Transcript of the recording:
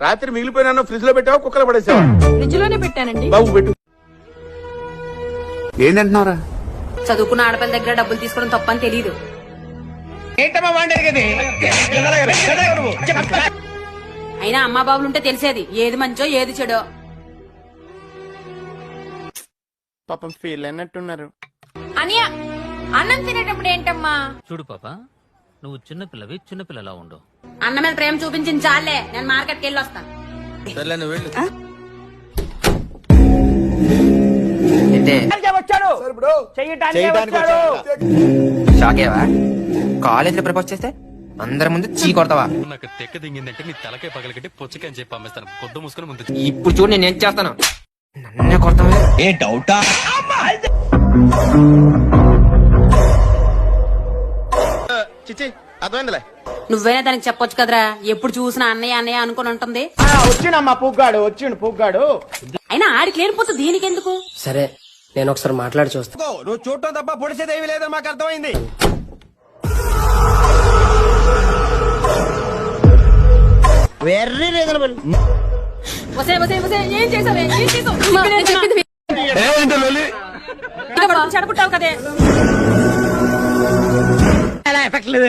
రాత్రి మిగిలిపోయినా ఫ్రిడ్జ్ లో పెట్టావా కుక్కలు పడేసావా? ఫ్రిడ్జ్ లోనే పెట్టానండి. బాబు పెట్టు. ఏంటంటున్నారా? చదువుకున్న ఆడపిల్ల దగ్గర డబ్బులు తీసుకోవడం తప్పని తెలియదు. అయినా అమ్మా బాబులు ఉంటే తెలిసేది ఏది మంచో ఏది చెడో. పాపం ఫీల్ అయినట్టున్నారు. అనియా అన్నం తినేటప్పుడు ఏంటమ్మా? చూడు పాప, నువ్వు చిన్నపిల్లవి, చిన్నపిల్లలా ఉండు. అన్న మీద ప్రేమ చూపించింది చాలే, నేను మార్కెట్కి వెళ్ళి వస్తాను. షాకేవా? కాలేజీలో ప్రపోజ్ చేస్తే అందరి ముందు చీ కొడతావా? నాకు తెక్క దింగిందంటే నీ తలకే పగలగట్టి పొచ్చకని చెప్పి పంపిస్తాను. కొద్ది మూసుకొని ముందు. ఇప్పుడు చూడు నేను ఏం చేస్తాను. నన్నే కొడతావా? ఏ డౌటా? చిచ్చి అర్థమైందిలే. నువ్వైనా దానికి చెప్పొచ్చు కదరా, ఎప్పుడు చూసినా అన్నయ్య అన్నయ్య అనుకుని ఉంటుంది. వచ్చిండమ్మా పుగ్గాడు, పుగ్గాడు. అయినా ఆడికి లేనిపోతే దీనికెందుకు? సరే నేను ఒకసారి మాట్లాడి చూస్తా. నువ్వు చూడటం తప్ప పొడిసేదేవి లేదని మాకు అర్థమైంది. Very reasonable. ఏం చేసావే? చెడగొట్టావు కదే. ఎఫెక్ట్ లేదు.